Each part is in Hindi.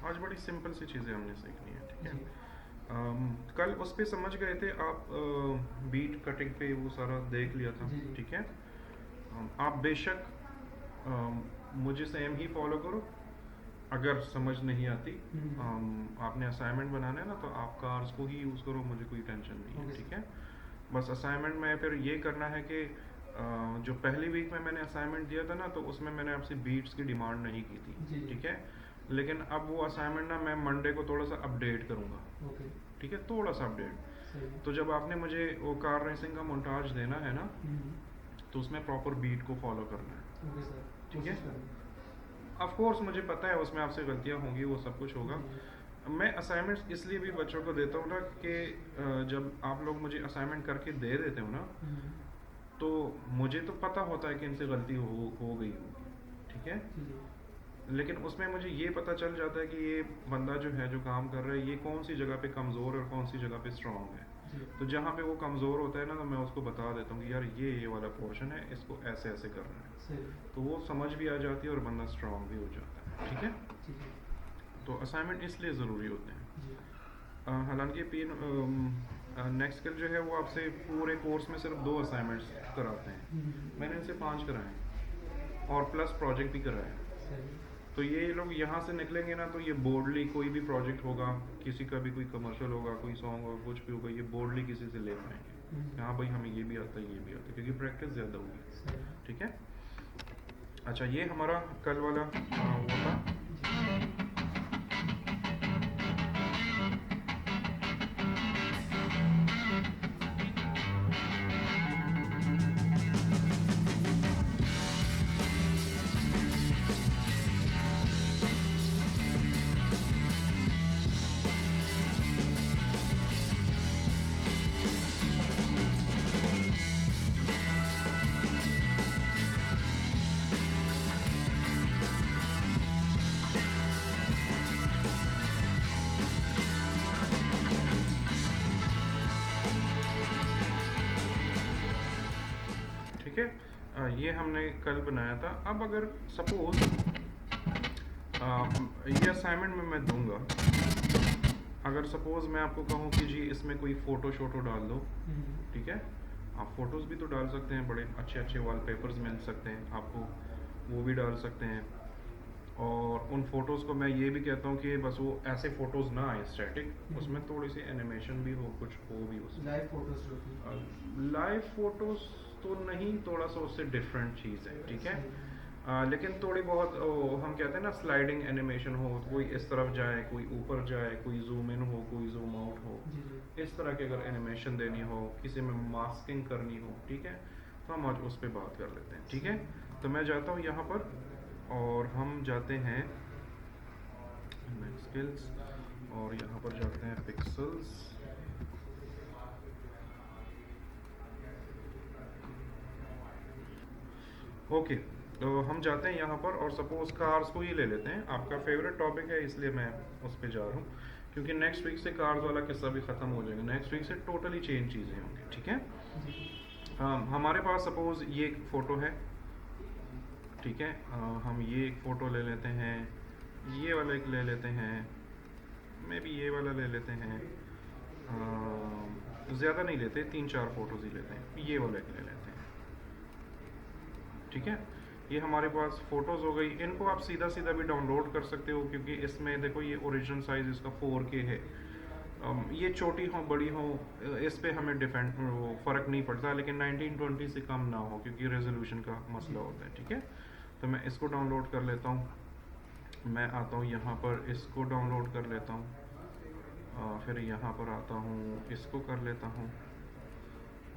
आज बड़ी सिंपल सी चीज़ें हमने सीखनी है, ठीक है। कल उस पे समझ गए थे आप, बीट कटिंग पे वो सारा देख लिया था, जी जी। ठीक है। आप बेशक मुझे सेम ही फॉलो करो। अगर समझ नहीं आती, हम्म। आपने असाइनमेंट बनाना है ना, तो आप कार्स को ही यूज़ करो, मुझे कोई टेंशन नहीं है, ओके ठीक सर। है। बस असाइनमेंट में फिर ये करना है कि जो पहली वीक में मैंने असाइनमेंट दिया था ना, तो उसमें मैंने आपसे बीट्स की डिमांड नहीं की थी, जी जी। ठीक है। लेकिन अब वो असाइनमेंट ना मैं मंडे को थोड़ा सा अपडेट करूँगा, ओके। ठीक है, थोड़ा सा अपडेट। सही है। तो जब आपने मुझे वो कार रेसिंग का मोन्टाज देना है ना, हम्म। तो उसमें प्रॉपर बीट को फॉलो करना है, ओके सर, ठीक है। कोशिश करूँगा। ऑफ कोर्स मुझे पता है उसमें आपसे गलतियाँ होंगी, वो सब कुछ होगा। जी जी। मैं असाइनमेंट्स इसलिए भी बच्चों को देता हूँ ना कि जब आप लोग मुझे असाइनमेंट करके दे देते हो ना, हम्म। तो मुझे तो पता होता है कि इनसे गलती हो गई होगी, ठीक है। जी जी। लेकिन उसमें मुझे ये पता चल जाता है कि ये बंदा जो है, जो काम कर रहा है, ये कौन सी जगह पे कमज़ोर है और कौन सी जगह पे स्ट्रांग है। जी। तो जहाँ पे वो कमज़ोर होता है ना, तो मैं उसको बता देता हूँ कि यार ये वाला पोर्शन है, इसको ऐसे ऐसे करना है। सही है। तो वो समझ भी आ जाती है और बंदा स्ट्रांग भी हो जाता है, ठीक है। जी जी। तो असाइनमेंट इसलिए ज़रूरी होते हैं। जी। हालांकि नेक्स्ट स्किल जो है वो आपसे पूरे कोर्स में सिर्फ 2 असाइनमेंट्स कराते हैं। मैंने इनसे 5 कराए हैं और प्लस प्रोजेक्ट भी कराया है। सही है। तो ये लोग यहाँ से निकलेंगे ना, तो ये बोर्डली कोई भी प्रोजेक्ट होगा, किसी का भी कोई कमर्शियल होगा, कोई सॉन्ग होगा, कुछ भी होगा, ये बोर्डली किसी से ले पाएंगे कि हाँ भाई हमें ये भी आता है, ये भी आता है, क्योंकि प्रैक्टिस ज़्यादा सही होगी, है। ठीक है। अच्छा, ये हमारा कल वाला वो था। जी। ठीक है, ये हमने कल बनाया था। अब अगर सपोज ये असाइनमेंट में मैं दूंगा, अगर सपोज मैं आपको कहूँ कि जी इसमें कोई फ़ोटो शोटो डाल दो, ठीक है। आप फ़ोटोज़ भी तो डाल सकते हैं, बड़े अच्छे अच्छे वॉलपेपर्स मिल सकते हैं आपको, वो भी डाल सकते हैं। और उन फ़ोटोज़ को मैं ये भी कहता हूँ कि बस वो ऐसे फ़ोटोज़ ना आए स्टैटिक, उसमें थोड़ी सी एनिमेशन भी हो, कुछ हो भी उसमें। लाइव फोटोज जो होती लाइव फोटोज तो नहीं, थोड़ा सा उससे डिफरेंट चीज़ है, ठीक है। सही है। लेकिन थोड़ी बहुत हम कहते हैं ना स्लाइडिंग एनिमेशन हो, कोई इस तरफ जाए, कोई ऊपर जाए, कोई जूम इन हो, कोई जूम आउट हो, जी जी। इस तरह की अगर एनिमेशन देनी हो, किसी में मास्किंग करनी हो, ठीक है, तो हम आज उस पर बात कर लेते हैं, ठीक है। तो मैं जाता हूँ यहाँ पर और हम जाते हैं स्किल्स और यहाँ पर जाते हैं पिक्सल्स। ओके, तो हम जाते हैं यहाँ पर और सपोज कार्स को ही ले लेते हैं। आपका फेवरेट टॉपिक है इसलिए मैं उस पर जा रहा हूँ, क्योंकि नेक्स्ट वीक से कार्स वाला किस्सा भी ख़त्म हो जाएगा। नेक्स्ट वीक से टोटली चेंज चीज़ें होंगी, ठीक है। जी। हमारे पास सपोज ये एक फ़ोटो है, ठीक है। हम ये एक फ़ोटो ले लेते हैं, ये वाला एक ले लेते हैं, मे भी ये वाला ले लेते हैं। ज़्यादा नहीं लेते, 3-4 फ़ोटोज़ ही लेते हैं। ये वाला एक ले लेते हैं, ठीक है। ये हमारे पास फ़ोटोज़ हो गई। इनको आप सीधा सीधा भी डाउनलोड कर सकते हो, क्योंकि इसमें देखो ये ओरिजिनल साइज़ इसका 4K है। ये छोटी हो बड़ी हो, इस पे हमें डिफेंड वो फ़र्क नहीं पड़ता, लेकिन 1920 से कम ना हो, क्योंकि रेजोल्यूशन का जी मसला होता है, ठीक है। तो मैं इसको डाउनलोड कर लेता हूँ। मैं आता हूँ यहाँ पर, इसको डाउनलोड कर लेता हूँ, फिर यहाँ पर आता हूँ, इसको कर लेता हूँ,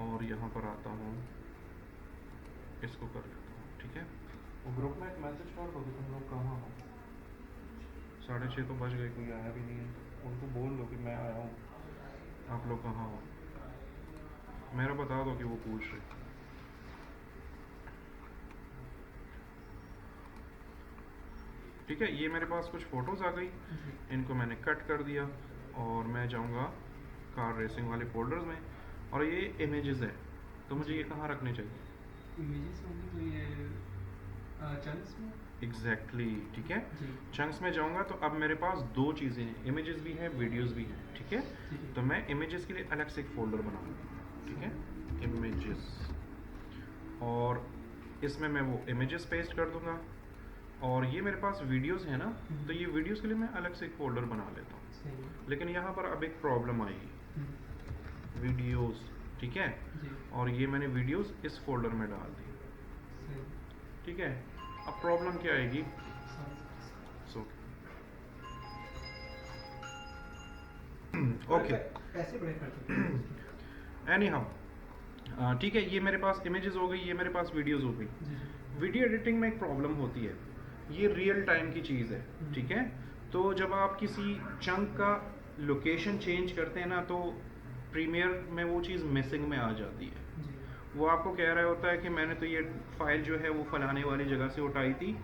और यहाँ पर आता हूँ, इसको कर लेता हूँ, ठीक है। वो ग्रुप में एक मैसेज कर दो कि तुम लोग कहाँ हो। 6:30 तो बज गए, कोई आया भी नहीं है। उनको बोल दो कि मैं आया हूँ, आप लोग कहाँ हो, मेरा बता दो कि वो पूछ रहे। ठीक है, ये मेरे पास कुछ फ़ोटोज़ आ गई, जी। इनको मैंने कट कर दिया और मैं जाऊँगा कार रेसिंग वाले फोल्डर्स में, और ये इमेजेस है, तो मुझे जी। ये कहाँ रखने चाहिए। इमेजेस होंगी तो ये चंक्स में। एग्जैक्टली ठीक है। जी चंक्स में जाऊंगा तो अब मेरे पास दो चीज़ें हैं, इमेजेस भी हैं, वीडियोस भी हैं, ठीक है। जी जी तो मैं इमेजेस के लिए अलग से एक फोल्डर बनाऊंगा, ठीक है, इमेजेस, और इसमें मैं वो इमेजेस पेस्ट कर दूंगा। और ये मेरे पास वीडियोस है ना, तो ये वीडियोस के लिए मैं अलग से एक फोल्डर बना लेता हूँ। सही है। लेकिन यहाँ पर अब एक प्रॉब्लम आएगी, वीडियोस, ठीक है, जी और ये मैंने वीडियोस इस फोल्डर में डाल दी, सही। ठीक है। अब प्रॉब्लम क्या आएगी, सो ओके, ऐसे ब्रेक कर सकते हैं। एनी हाउ, ठीक है, ये मेरे पास इमेजेस हो गई, ये मेरे पास वीडियोस हो गई। जी जी वीडियो एडिटिंग में एक प्रॉब्लम होती है, ये रियल टाइम की चीज़ है, ठीक है। तो जब आप किसी चंक का लोकेशन चेंज करते हैं ना, तो प्रीमियर में वो चीज़ मिसिंग में आ जाती है। जी वो आपको कह रहा होता है कि मैंने तो ये फाइल जो है वो फलाने वाली जगह से उठाई थी,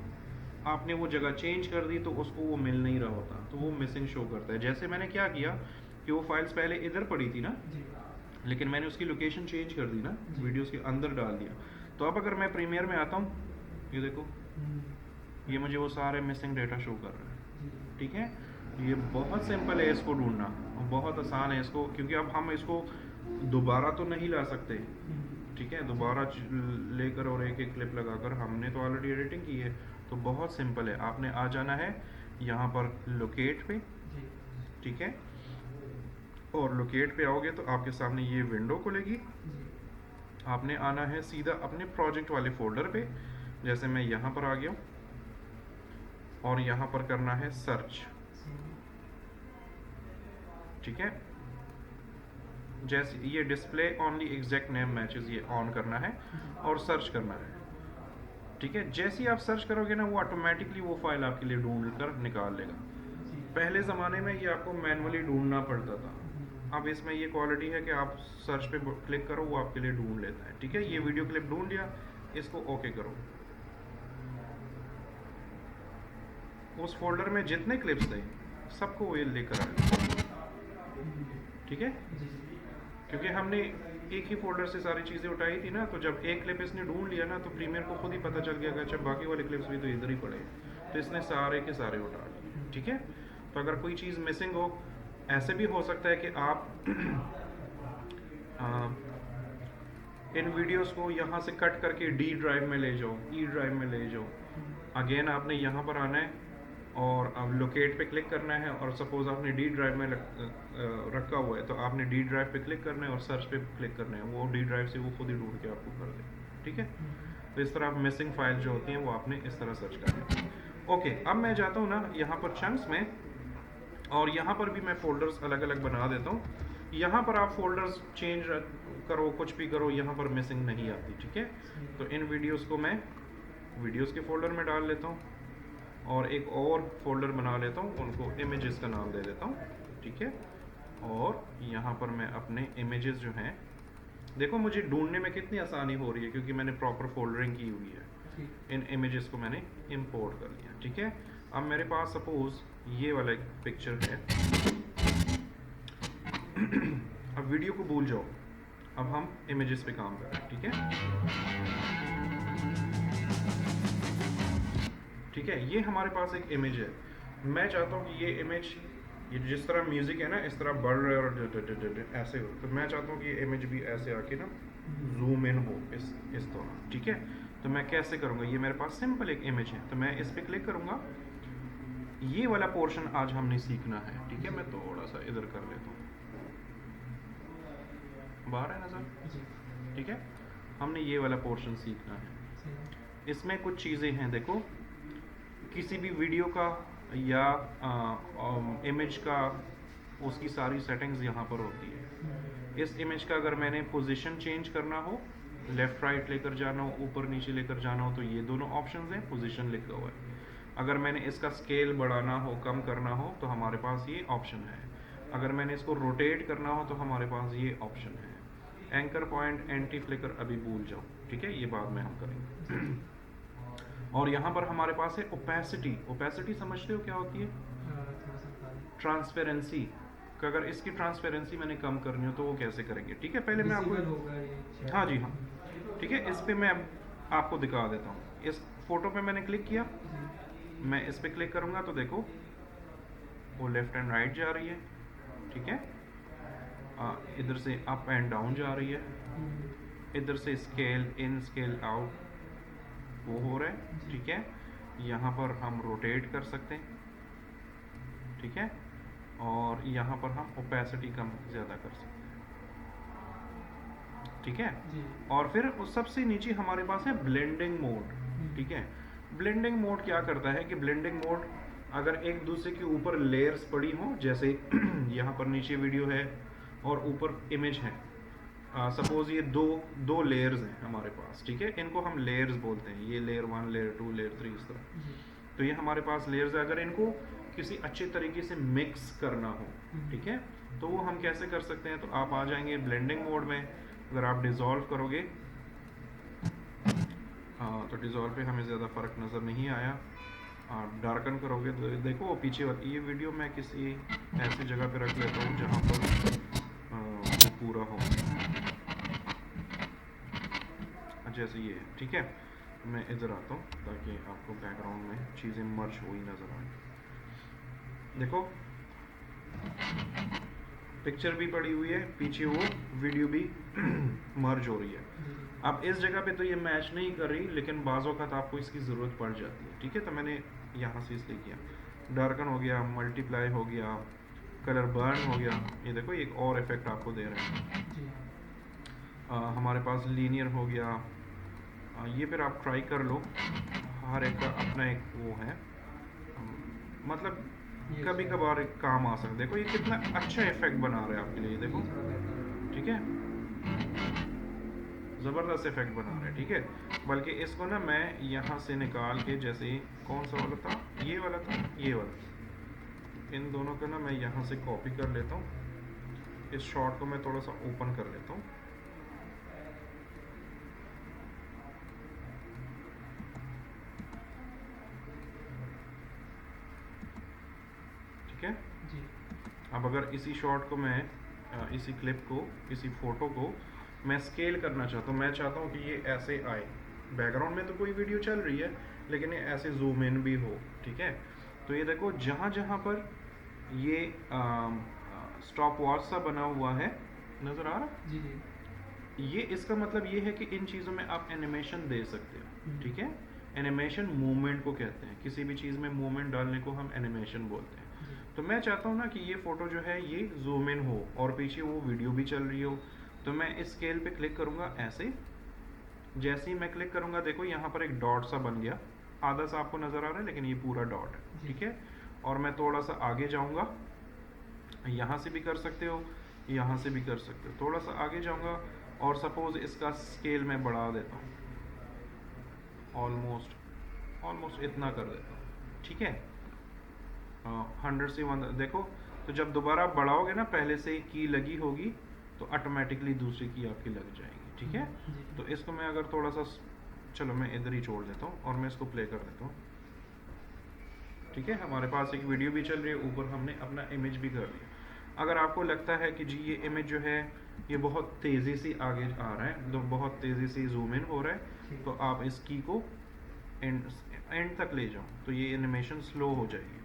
आपने वो जगह चेंज कर दी, तो उसको वो मिल नहीं रहा होता, तो वो मिसिंग शो करता है। जैसे मैंने क्या किया कि वो फाइल्स पहले इधर पड़ी थी ना, जी लेकिन मैंने उसकी लोकेशन चेंज कर दी ना, जी। वीडियोस के अंदर डाल दिया। तो अब अगर मैं प्रीमियर में आता हूँ, ये देखो, ये मुझे वो सारे मिसिंग डेटा शो कर रहे हैं, जी ठीक है। ये बहुत सिंपल है इसको ढूंढना, और बहुत आसान है इसको, क्योंकि अब हम इसको दोबारा तो नहीं ला सकते, ठीक है, दोबारा लेकर और एक एक क्लिप लगाकर, हमने तो ऑलरेडी एडिटिंग की है। तो बहुत सिंपल है, आपने आ जाना है यहाँ पर लोकेट पे, जी ठीक है, और लोकेट पे आओगे तो आपके सामने ये विंडो खुलेगी। जी आपने आना है सीधा अपने प्रोजेक्ट वाले फोल्डर पे, जैसे मैं यहाँ पर आ गया हूँ, और यहाँ पर करना है सर्च, सही। ठीक है। जैसे ये display only exact name matches, ये ऑन करना है और सर्च करना है, ठीक है। जैसे ही आप सर्च करोगे ना, वो ऑटोमेटिकली वो फाइल आपके लिए ढूंढ कर निकाल लेगा। जी पहले ज़माने में ये आपको मैनुअली ढूंढना पड़ता था, अब इसमें ये क्वालिटी है कि आप सर्च पे क्लिक करो, वो आपके लिए ढूंढ लेता है, ठीक है। ये वीडियो क्लिप ढूंढ लिया, इसको ओके करो। उस फोल्डर में जितने क्लिप्स थे सबको वो लेकर आए, ठीक है, जी जी क्योंकि हमने एक ही फोल्डर से सारी चीज़ें उठाई थी ना। तो जब एक क्लिप इसने ढूंढ लिया ना, तो प्रीमियर को खुद ही पता चल गया कि अच्छा बाकी वाले क्लिप्स भी तो इधर ही पड़े हैं, तो इसने सारे के सारे उठा लिए, ठीक है। तो अगर कोई चीज़ मिसिंग हो, ऐसे भी हो सकता है कि आप इन वीडियोस को यहाँ से कट करके डी ड्राइव में ले जाओ, ई ड्राइव में ले जाओ। अगेन आपने यहाँ पर आना है और अब लोकेट पे क्लिक करना है, और सपोज आपने डी ड्राइव में रखा हुआ है, तो आपने डी ड्राइव पे क्लिक करना है और सर्च पे क्लिक करना है, वो डी ड्राइव से वो खुद ही ढूंढ के आपको कर दे, ठीक है। तो इस तरह आप मिसिंग फाइल जो होती हैं वो आपने इस तरह सर्च करनी है। ओके, अब मैं जाता हूँ ना यहाँ पर चंक्स में, और यहाँ पर भी मैं फोल्डर्स अलग अलग बना देता हूँ। यहाँ पर आप फोल्डर्स चेंज करो, कुछ भी करो, यहाँ पर मिसिंग नहीं आती, ठीक है। तो इन वीडियोस को मैं वीडियोस के फोल्डर में डाल लेता हूँ, और एक और फोल्डर बना लेता हूँ, उनको इमेजेस का नाम दे देता हूँ, ठीक है। और यहाँ पर मैं अपने इमेजेस जो हैं, देखो मुझे ढूंढने में कितनी आसानी हो रही है, क्योंकि मैंने प्रॉपर फोल्डरिंग की हुई है। ठीक इन इमेजेस को मैंने इंपोर्ट कर लिया, ठीक है। अब मेरे पास सपोज ये वाला एक पिक्चर है। अब वीडियो को भूल जाओ, अब हम इमेजेस पे काम कर रहे हैं, ठीक है। ठीक है, ये हमारे पास एक इमेज है। मैं चाहता हूँ कि ये इमेज, ये जिस तरह म्यूजिक है ना, इस तरह बढ़ रहा है और ऐसे हो, तो मैं चाहता हूँ कि ये इमेज भी ऐसे आके ना जूम इन हो इस तरह, ठीक है। तो मैं कैसे करूँगा, ये मेरे पास सिंपल एक इमेज है, तो मैं इस पर क्लिक करूँगा। ये वाला पोर्शन आज हमने सीखना है, ठीक है। मैं थोड़ा सा इधर कर लेता हूँ, बाहर है नजर, जी ठीक है। हमने ये वाला पोर्शन सीखना है। सही। इसमें कुछ चीज़ें हैं, देखो, किसी भी वीडियो का या इमेज का, उसकी सारी सेटिंग्स यहाँ पर होती है। इस इमेज का अगर मैंने पोजीशन चेंज करना हो, लेफ़्ट राइट लेकर जाना हो, ऊपर नीचे लेकर जाना हो, तो ये दोनों ऑप्शंस हैं, पोजीशन लिखा हुआ है। अगर मैंने इसका स्केल बढ़ाना हो, कम करना हो, तो हमारे पास ये ऑप्शन है। अगर मैंने इसको रोटेट करना हो, तो हमारे पास ये ऑप्शन है। एंकर पॉइंट, एंटी फ्लिकर अभी भूल जाओ, ठीक है, ये बाद में हम करेंगे। और यहाँ पर हमारे पास है ओपेसिटी। ओपेसिटी समझते हो क्या होती है? थोड़ा सा बता दें। ट्रांसपेरेंसी। कि अगर इसकी ट्रांसपेरेंसी मैंने कम करनी हो तो वो कैसे करेंगे, ठीक है। पहले मैं Visible आपको, होगा ये। हाँ जी हाँ, ठीक है, इस पे मैं आपको दिखा देता हूँ। इस फोटो पे मैंने क्लिक किया, जी मैं इस पे क्लिक करूँगा तो देखो वो लेफ्ट एंड राइट जा रही है, ठीक है। इधर से अप एंड डाउन जा रही है, इधर से स्केल इन स्केल आउट वो हो रहा है, ठीक है। यहाँ पर हम रोटेट कर सकते हैं, ठीक है, और यहाँ पर हम ओपेसिटी कम ज़्यादा कर सकते हैं, ठीक है। जी। और फिर उस सबसे नीचे हमारे पास है ब्लेंडिंग मोड, ठीक है। ब्लेंडिंग मोड क्या करता है कि ब्लेंडिंग मोड अगर एक दूसरे के ऊपर लेयर्स पड़ी हो, जैसे यहाँ पर नीचे वीडियो है और ऊपर इमेज है, सपोज ये दो लेयर्स हैं हमारे पास, ठीक है। इनको हम लेयर्स बोलते हैं, ये लेयर 1 लेयर 2 लेयर 3 इस तरह। तो ये हमारे पास लेयर्स है, अगर इनको किसी अच्छे तरीके से मिक्स करना हो, ठीक है, तो वो हम कैसे कर सकते हैं। तो आप आ जाएंगे ब्लेंडिंग मोड में, अगर आप डिज़ोल्व करोगे, तो डिज़ोल्व पे हमें ज़्यादा फ़र्क नज़र नहीं आया। आप डार्कन करोगे तो देखो वो पीछे ये वीडियो मैं किसी ऐसी जगह पे रख लेता हूँ जहाँ पर वो पूरा हो, जैसे ये है, ठीक है। मैं इधर आता हूँ ताकि आपको बैकग्राउंड में चीज़ें मर्ज हुई नज़र आए। देखो पिक्चर भी पड़ी हुई है, पीछे वो वीडियो भी मर्ज हो रही है। अब इस जगह पे तो ये मैच नहीं कर रही, लेकिन बाज़ वक़्त आपको इसकी ज़रूरत पड़ जाती है, ठीक है। तो मैंने यहाँ से इसलिए किया, डार्कन हो गया, मल्टीप्लाई हो गया, कलर बर्न हो गया। ये देखो एक और इफेक्ट आपको दे रहे हैं। हमारे पास लीनियर हो गया, ये फिर आप ट्राई कर लो, हर एक का अपना एक वो है, मतलब कभी कभार काम आ सकता है। देखो ये कितना अच्छा इफेक्ट बना रहा है आपके लिए, देखो, ठीक है, ज़बरदस्त इफेक्ट बना रहा है, ठीक है। बल्कि इसको ना मैं यहाँ से निकाल के, जैसे कौन सा वाला था, ये वाला था, ये वाला, इन दोनों का ना मैं यहाँ से कॉपी कर लेता हूँ। इस शॉट को मैं थोड़ा सा ओपन कर लेता हूँ, ठीक है जी। अब अगर इसी शॉट को मैं इसी क्लिप को, इसी फोटो को मैं स्केल करना चाहता हूँ, मैं चाहता हूँ कि ये ऐसे आए, बैकग्राउंड में तो कोई वीडियो चल रही है लेकिन ये ऐसे जूम इन भी हो, ठीक है। तो ये देखो जहाँ जहाँ पर ये स्टॉप वॉच सा बना हुआ है, नज़र आ रहा है जी जी। ये, इसका मतलब ये है कि इन चीज़ों में आप एनिमेशन दे सकते हो, ठीक है। एनिमेशन मूवमेंट को कहते हैं, किसी भी चीज़ में मूवमेंट डालने को हम एनिमेशन बोलते हैं। तो मैं चाहता हूँ ना कि ये फ़ोटो जो है ये जूम इन हो और पीछे वो वीडियो भी चल रही हो, तो मैं इस स्केल पे क्लिक करूँगा ऐसे। जैसे ही मैं क्लिक करूँगा देखो यहाँ पर एक डॉट सा बन गया, आधा सा आपको नज़र आ रहा है लेकिन ये पूरा डॉट है, ठीक है। और मैं थोड़ा सा आगे जाऊँगा, यहाँ से भी कर सकते हो, यहाँ से भी कर सकते हो, थोड़ा सा आगे जाऊँगा और सपोज इसका स्केल मैं बढ़ा देता हूँ, ऑलमोस्ट इतना कर देता हूँ, ठीक है। 100 से 1 देखो, तो जब दोबारा आप बढ़ाओगे ना, पहले से ही की लगी होगी तो ऑटोमेटिकली दूसरी की आपकी लग जाएगी, ठीक है। तो इसको मैं अगर थोड़ा सा, चलो मैं इधर ही छोड़ देता हूँ और मैं इसको प्ले कर देता हूँ, ठीक है। हमारे पास एक वीडियो भी चल रही है, ऊपर हमने अपना इमेज भी कर लिया। अगर आपको लगता है कि जी ये इमेज जो है ये बहुत तेज़ी से आगे आ रहा है, तो बहुत तेज़ी से जूम इन हो रहा है, तो आप इस की को एंड तक ले जाओ तो ये एनिमेशन स्लो हो जाएगी।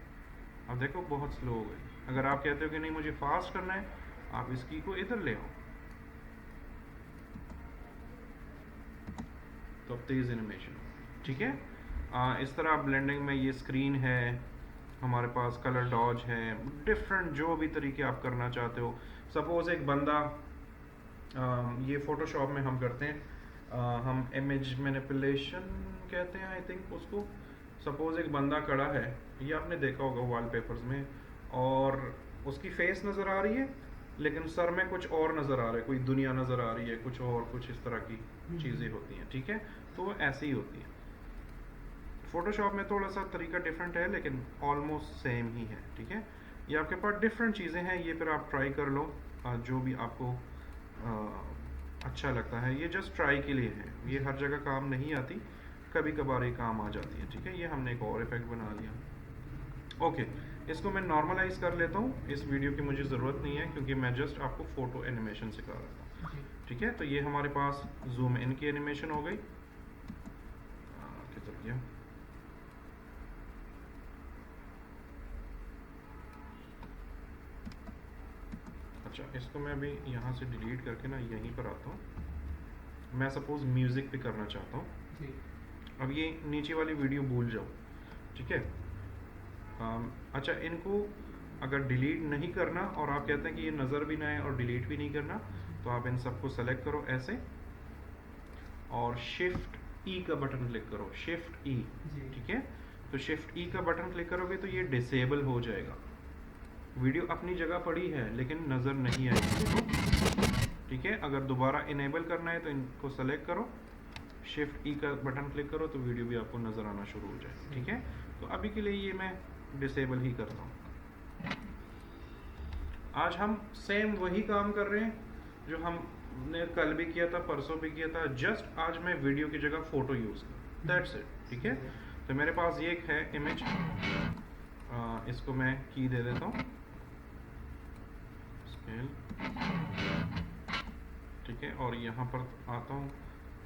अब देखो बहुत स्लो हो गई। अगर आप कहते हो कि नहीं मुझे फास्ट करना है, आप इस की को इधर ले आओ तो अब तेज़ एनिमेशन, ठीक है। इस तरह ब्लेंडिंग में ये स्क्रीन है, हमारे पास कलर डॉज है, डिफरेंट जो भी तरीके आप करना चाहते हो। सपोज एक बंदा, ये फोटोशॉप में हम करते हैं, हम इमेज मैनिपुलेशन कहते हैं आई थिंक उसको। सपोज एक बंदा खड़ा है, ये आपने देखा होगा वॉलपेपर्स में, और उसकी फेस नज़र आ रही है लेकिन सर में कुछ और नज़र आ रहा है, कोई दुनिया नज़र आ रही है, कुछ और कुछ इस तरह की चीज़ें होती हैं, ठीक है। तो वो ऐसी ही होती है। फोटोशॉप में थोड़ा सा तरीका डिफरेंट है लेकिन ऑलमोस्ट सेम ही है, ठीक है। ये आपके पास डिफरेंट चीज़ें हैं, ये फिर आप ट्राई कर लो, जो भी आपको अच्छा लगता है। ये जस्ट ट्राई के लिए है, ये हर जगह काम नहीं आती, कभी कभार ही काम आ जाती है, ठीक है। ये हमने एक और इफेक्ट बना लिया। ओके, इसको मैं नॉर्मलाइज कर लेता हूँ, इस वीडियो की मुझे ज़रूरत नहीं है क्योंकि मैं जस्ट आपको फ़ोटो एनिमेशन सिखा रहा था, ठीक है। तो ये हमारे पास जूम इन की एनिमेशन हो गई, किधर गया, अच्छा, इसको मैं अभी यहाँ से डिलीट करके ना यहीं पर आता हूँ। मैं सपोज़ म्यूज़िक पे करना चाहता हूँ। जी। अब ये नीचे वाली वीडियो भूल जाओ, ठीक है। अच्छा, इनको अगर डिलीट नहीं करना और आप कहते हैं कि ये नज़र भी ना आए और डिलीट भी नहीं करना, तो आप इन सबको सेलेक्ट करो ऐसे और शिफ्ट ई का बटन क्लिक करो, शिफ्ट ई, जी। ठीक है। तो शिफ्ट ई का बटन क्लिक करोगे तो ये डिसेबल हो जाएगा। वीडियो अपनी जगह पड़ी है लेकिन नज़र नहीं आएगी, देखो, ठीक है। अगर दोबारा इनेबल करना है तो इनको सेलेक्ट करो, शिफ्ट ई का बटन क्लिक करो तो वीडियो भी आपको नज़र आना शुरू हो जाए, ठीक है। तो अभी के लिए ये मैं डिसेबल ही करता हूँ। आज हम सेम वही काम कर रहे हैं जो हमने कल भी किया था, परसों भी किया था, जस्ट आज मैं वीडियो की जगह फ़ोटो यूज़ कर, दैट्स इट, ठीक है। तो मेरे पास ये एक है इमेज, इसको मैं की दे देता हूँ, स्केल, ठीक है। और यहाँ पर आता हूँ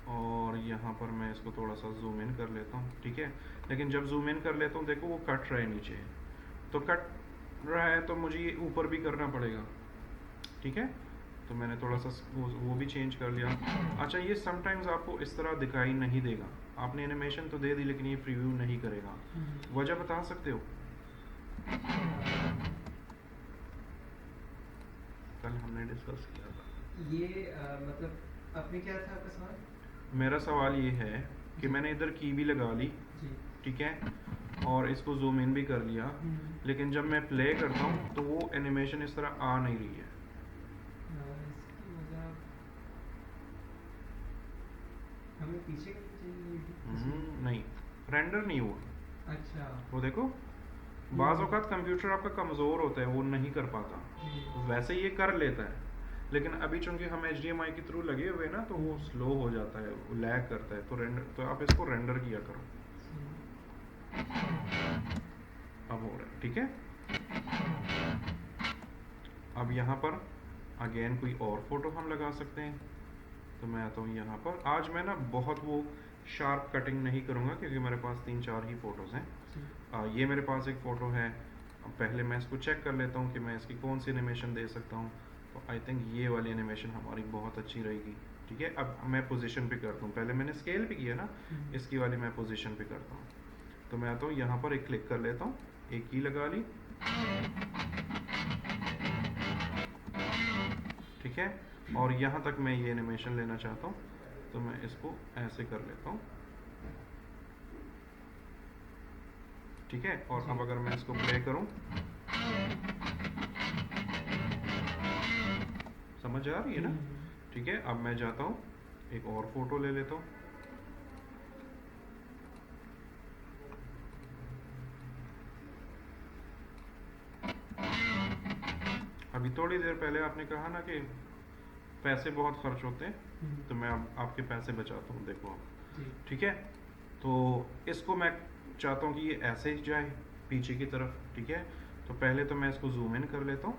और यहाँ पर मैं इसको थोड़ा सा जूम इन कर लेता हूँ, ठीक है। लेकिन जब जूम इन कर लेता हूँ, देखो वो कट रहा है नीचे, तो कट रहा है तो मुझे ये ऊपर भी करना पड़ेगा, ठीक है। तो मैंने थोड़ा सा वो भी चेंज कर लिया। अच्छा, ये समटाइम्स आपको इस तरह दिखाई नहीं देगा, आपने एनिमेशन तो दे दी लेकिन ये प्रीव्यू नहीं करेगा, वजह बता सकते हो? कल हमने डिस्कस किया था ये मतलब आपने क्या था आपका सवाल? मेरा सवाल ये है कि मैंने इधर की भी लगा ली, जी। ठीक है, और इसको जूम इन भी कर लिया, लेकिन जब मैं प्ले करता हूँ तो वो एनिमेशन इस तरह आ नहीं रही है। इसकी वजह हमें पीछे करनी चाहिए। नहीं, रेंडर नहीं हुआ। अच्छा। वो देखो, बाज़ औक़ात कंप्यूटर आपका कमज़ोर होता है, वो नहीं कर पाता, वैसे ये कर लेता है, लेकिन अभी चूंकि हम HDMI के थ्रू लगे हुए हैं ना, तो वो स्लो हो जाता है, वो लैग करता है, तो रेंडर, तो आप इसको रेंडर किया करो। अब हो रहा है, ठीक है। अब यहाँ पर अगेन कोई और फोटो हम लगा सकते हैं, तो मैं आता हूँ यहाँ पर। आज मैं ना बहुत वो शार्प कटिंग नहीं करूँगा क्योंकि मेरे पास 3-4 ही फ़ोटोज़ हैं। ये मेरे पास एक फ़ोटो है, पहले मैं इसको चेक कर लेता हूँ कि मैं इसकी कौन सी एनिमेशन दे सकता हूँ। तो आई थिंक ये वाली एनिमेशन हमारी बहुत अच्छी रहेगी, ठीक है। अब मैं पोजीशन पे करता हूँ, पहले मैंने स्केल पे किया ना, इसकी वाली मैं पोजीशन पे करता हूँ। तो मैं आता हूँ यहाँ पर, एक क्लिक कर लेता हूँ, एक की लगा ली, ठीक है। और यहाँ तक मैं ये एनिमेशन लेना चाहता हूँ, तो मैं इसको ऐसे कर लेता हूँ, ठीक है। और अब अगर मैं इसको प्ले करूँ, समझ आ रही है ना, ठीक है। अब मैं जाता हूँ, एक और फोटो ले लेता हूँ, अभी थोड़ी देर पहले आपने कहा ना कि पैसे बहुत खर्च होते हैं, तो मैं अब आपके पैसे बचाता हूँ, देखो आप, ठीक है। तो इसको मैं चाहता हूँ कि ये ऐसे ही जाए पीछे की तरफ, ठीक है। तो पहले तो मैं इसको जूम इन कर लेता हूँ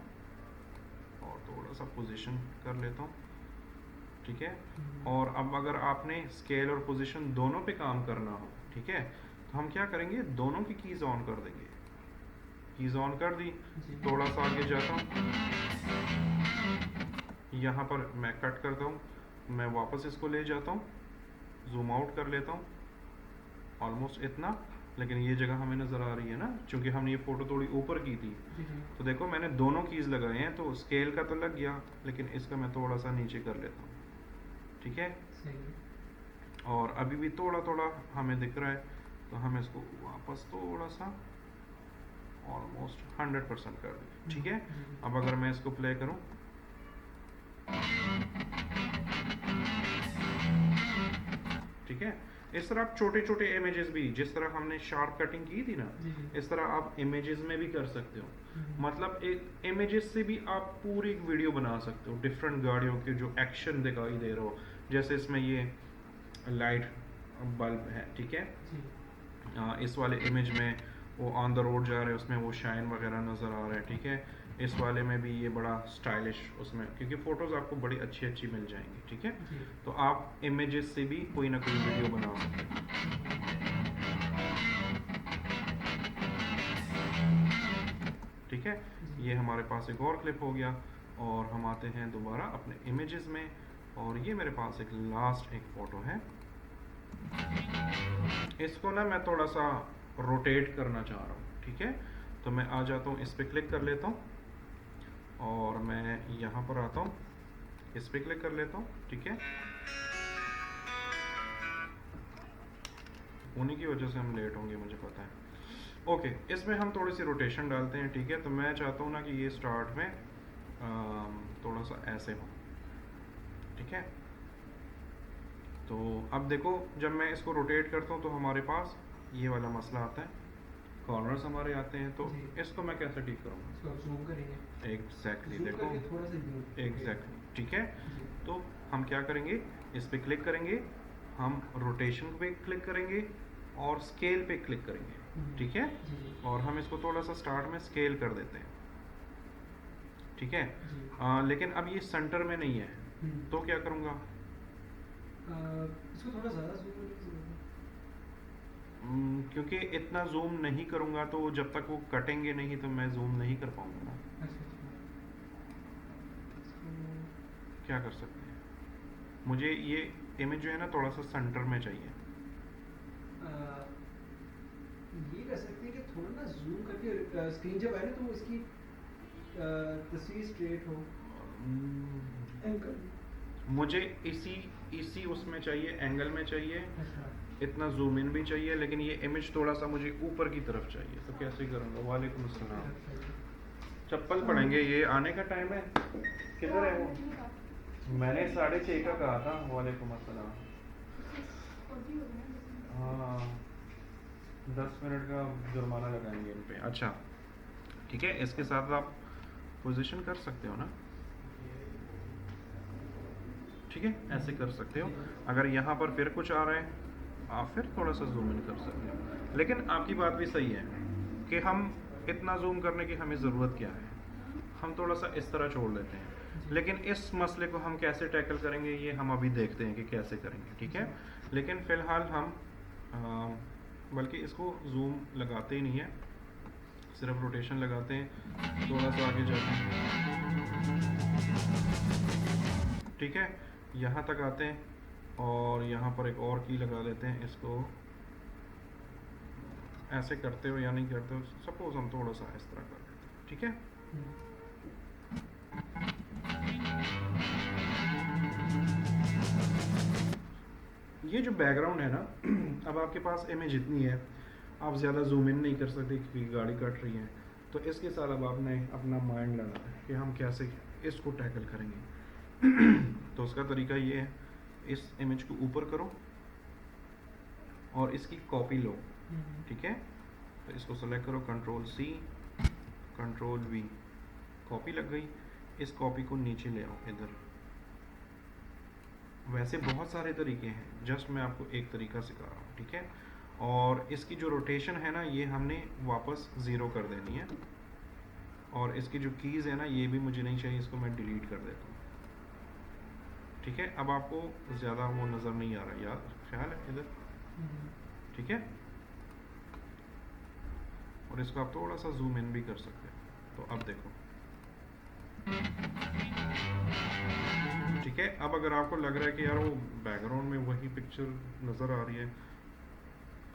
और थोड़ा सा पोजीशन कर लेता हूँ, ठीक है। और अब अगर आपने स्केल और पोजीशन दोनों पे काम करना हो, ठीक है, तो हम क्या करेंगे, दोनों की कीज़ ऑन कर देंगे। कीज़ ऑन कर दी, थोड़ा सा आगे जाता हूँ, यहाँ पर मैं कट करता हूँ, मैं वापस इसको ले जाता हूँ, जूम आउट कर लेता हूँ, ऑलमोस्ट इतना, लेकिन ये जगह हमें नज़र आ रही है ना, क्योंकि हमने ये फ़ोटो थोड़ी ऊपर की थी। तो देखो मैंने दोनों कीज़ लगाए हैं, तो स्केल का तो लग गया, लेकिन इसका मैं थोड़ा सा नीचे कर लेता हूँ, ठीक है। और अभी भी थोड़ा थोड़ा हमें दिख रहा है, तो हम इसको वापस थोड़ा सा ऑलमोस्ट 100% कर दें, ठीक है। अब अगर मैं इसको प्ले करूं, ठीक है, इस तरह आप छोटे छोटे इमेजेस भी, जिस तरह हमने शार्प कटिंग की थी ना, इस तरह आप इमेजेस में भी कर सकते हो। मतलब एक इमेजेस से भी आप पूरी एक वीडियो बना सकते हो, डिफरेंट गाड़ियों के जो एक्शन दिखाई दे रहा हो, जैसे इसमें ये लाइट बल्ब है, ठीक है। इस वाले इमेज में वो ऑन द रोड जा रहे हैं, उसमें वो शाइन वगैरह नज़र आ रहा है, ठीक है। इस वाले में भी ये बड़ा स्टाइलिश, उसमें क्योंकि फ़ोटोज़ आपको बड़ी अच्छी अच्छी मिल जाएंगी, ठीक है। तो आप इमेजेस से भी कोई ना कोई वीडियो बना सकते हैं, ठीक है। ये हमारे पास एक और क्लिप हो गया। और हम आते हैं दोबारा अपने इमेजेस में, और ये मेरे पास एक लास्ट एक फ़ोटो है। इसको ना मैं थोड़ा सा रोटेट करना चाह रहा हूँ, ठीक है। तो मैं आ जाता हूँ, इस पर क्लिक कर लेता हूँ और मैं यहाँ पर आता हूँ, इस पर क्लिक कर लेता हूँ, ठीक है। उन्हीं की वजह से हम लेट होंगे, मुझे पता है। ओके, इसमें हम थोड़ी सी रोटेशन डालते हैं, ठीक है। तो मैं चाहता हूँ ना कि ये स्टार्ट में थोड़ा सा ऐसे हो, ठीक है। तो अब देखो, जब मैं इसको रोटेट करता हूँ तो हमारे पास ये वाला मसला आता है, कॉर्नर्स हमारे आते हैं। तो जी। इसको मैं कैसे ठीक करूँगा? इसको आप जूम करेंगे, एग्जैक्टली, जूम देखो करके थोड़ा सा जूम। एग्जैक्टली, ठीक है। जी। तो हम क्या करेंगे, इस पे क्लिक करेंगे, हम रोटेशन पे क्लिक करेंगे और स्केल पे क्लिक करेंगे, ठीक है। जी। और हम इसको थोड़ा सा स्टार्ट में स्केल कर देते हैं, ठीक है। जी। लेकिन अब ये सेंटर में नहीं है, तो क्या करूँगा? इसको थोड़ा ज़्यादा जूम करने की ज़रूरत है। क्योंकि इतना जूम नहीं करूँगा तो जब तक वो कटेंगे नहीं तो मैं जूम नहीं कर पाऊँगा ना। अच्छा अच्छा। इसको क्या कर सकते हैं? मुझे ये इमेज जो है ना थोड़ा सा सेंटर में चाहिए। ये कर सकते हैं कि थोड़ा ना जूम करके स्क्रीन जब आए ना तो इसकी तस्वीर स्ट्रेट हो, हम्म, एंगल। मुझे इसी इसी उसमें चाहिए, एंगल में चाहिए, अच्छा। इतना जूम इन भी चाहिए, लेकिन ये इमेज थोड़ा सा मुझे ऊपर की तरफ चाहिए। तो कैसे करूँगा? वालेकुम अस्सलाम। चप्पल पड़ेंगे, ये आने का टाइम है। किधर है वो? मैंने 6:30 का कहा था। वालेकुम अस्सलाम। हाँ, 10 मिनट का जुर्माना लगाएंगे इन पे। अच्छा, ठीक है। इसके साथ आप पोजीशन कर सकते हो ना, ठीक है, ऐसे कर सकते हो। अगर यहाँ पर फिर कुछ आ रहा है आप फिर थोड़ा सा जूम इन कर सकते हो। लेकिन आपकी बात भी सही है कि हम इतना जूम करने की हमें ज़रूरत क्या है, हम थोड़ा सा इस तरह छोड़ देते हैं। लेकिन इस मसले को हम कैसे टैकल करेंगे ये हम अभी देखते हैं कि कैसे करेंगे, ठीक है। लेकिन फ़िलहाल हम बल्कि इसको जूम लगाते ही नहीं है, सिर्फ रोटेशन लगाते हैं, थोड़ा सा आगे जाते हैं, ठीक है। यहाँ तक आते हैं और यहाँ पर एक और की लगा देते हैं। इसको ऐसे करते हो या नहीं करते हो, सपोज हम थोड़ा सा इस तरह कर देते हैं, ठीक है। ये जो बैकग्राउंड है ना, अब आपके पास इमेज इतनी है, आप ज़्यादा जूम इन नहीं कर सकते क्योंकि गाड़ी कट रही है। तो इसके साथ अब आपने अपना माइंड लगाना है कि हम कैसे इसको टैकल करेंगे। तो उसका तरीका ये है, इस इमेज को ऊपर करो और इसकी कॉपी लो, ठीक है। तो इसको सेलेक्ट करो, Ctrl+C, Ctrl+V, कॉपी लग गई। इस कॉपी को नीचे ले आओ इधर। वैसे बहुत सारे तरीके हैं, जस्ट मैं आपको एक तरीका सिखा रहा हूँ, ठीक है। और इसकी जो रोटेशन है ना, ये हमने वापस 0 कर देनी है। और इसकी जो कीज़ है ना, ये भी मुझे नहीं चाहिए, इसको मैं डिलीट कर देता हूँ, ठीक है। अब आपको ज़्यादा वो नज़र नहीं आ रहा, यार ख्याल है इधर, ठीक है। और इसको आप थोड़ा सा जूम इन भी कर सकते हैं। तो अब देखो, ठीक है। अब अगर आपको लग रहा है कि यार वो बैकग्राउंड में वही पिक्चर नज़र आ रही है,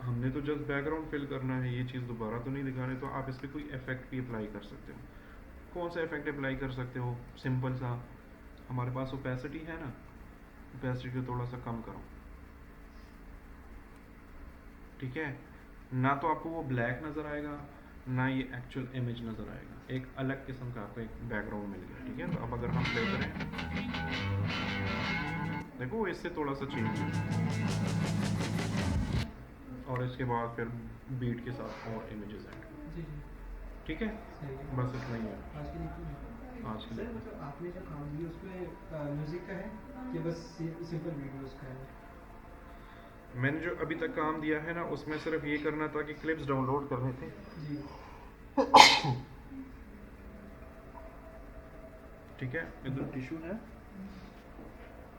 हमने तो जस्ट बैकग्राउंड फिल करना है, ये चीज़ दोबारा तो नहीं दिखानी, तो आप इस पर कोई इफेक्ट भी अप्लाई कर सकते हो। कौन सा इफेक्ट अप्लाई कर सकते हो? सिंपल सा, हमारे पास ओपेसिटी है ना, ओपेसिटी को थोड़ा सा कम करो, ठीक है। ना तो आपको वो ब्लैक नज़र आएगा, ना ये एक्चुअल इमेज नज़र आएगा, एक अलग किस्म का आपको एक बैकग्राउंड मिल गया, ठीक है। तो अब अगर हम प्ले करें, देखो इससे थोड़ा सा चेंज है, और इसके बाद फिर बीट के साथ और इमेजेस ऐड, जी जी, ठीक है। सही है। बस इतना ही है आज के लिए आज के सर, लिए। मतलब आपने जो काम दिया उसमें म्यूजिक का है कि बस सिंपल वीडियोस का है? मैंने जो अभी तक काम दिया है ना, उसमें सिर्फ ये करना था कि क्लिप्स डाउनलोड करने थे। जी। ठीक है, इधर टिश्यू है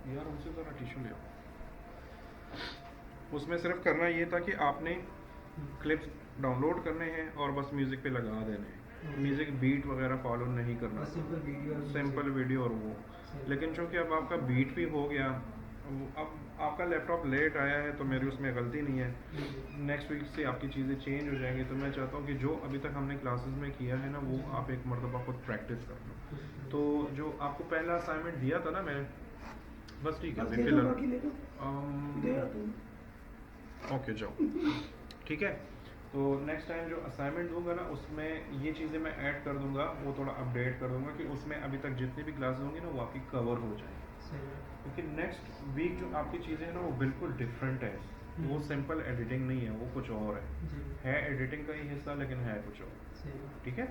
यार, उनसे ज़रा टिश्यू ले आओ। उसमें सिर्फ करना ये था कि आपने क्लिप्स डाउनलोड करने हैं और बस म्यूज़िक पे लगा देने हैं, म्यूज़िक बीट वगैरह फॉलो नहीं करना, बस सिंपल वीडियो और सिंपल वीडियो और वो। सही। लेकिन चूँकि अब आपका बीट भी हो गया, अब आपका लैपटॉप लेट आया है तो मेरी उसमें गलती नहीं है, जी, नेक्स्ट वीक से आपकी चीज़ें चेंज हो जाएंगी। तो मैं चाहता हूँ कि जो अभी तक हमने क्लासेस में किया है ना वो आप एक मरतबा खुद प्रैक्टिस कर लो। तो जो आपको पहला असाइनमेंट दिया था ना मैंने, बस ठीक है बस अभी ले लो, फिलहाल बाकी ले लो, दे रहा तुम। ओके जाओ, ठीक है। तो नेक्स्ट टाइम जो असाइनमेंट दूंगा ना उसमें ये चीज़ें मैं ऐड कर दूंगा, वो थोड़ा अपडेट कर दूंगा कि उसमें अभी तक जितनी भी क्लासेस होंगी ना वो आपकी कवर हो जाए। सही है। क्योंकि नेक्स्ट वीक जो आपकी चीज़ें हैं ना वो बिल्कुल डिफरेंट है, वो सिंपल एडिटिंग नहीं है, वो कुछ और जी, है एडिटिंग का ही हिस्सा लेकिन है कुछ और, सही है। ठीक है।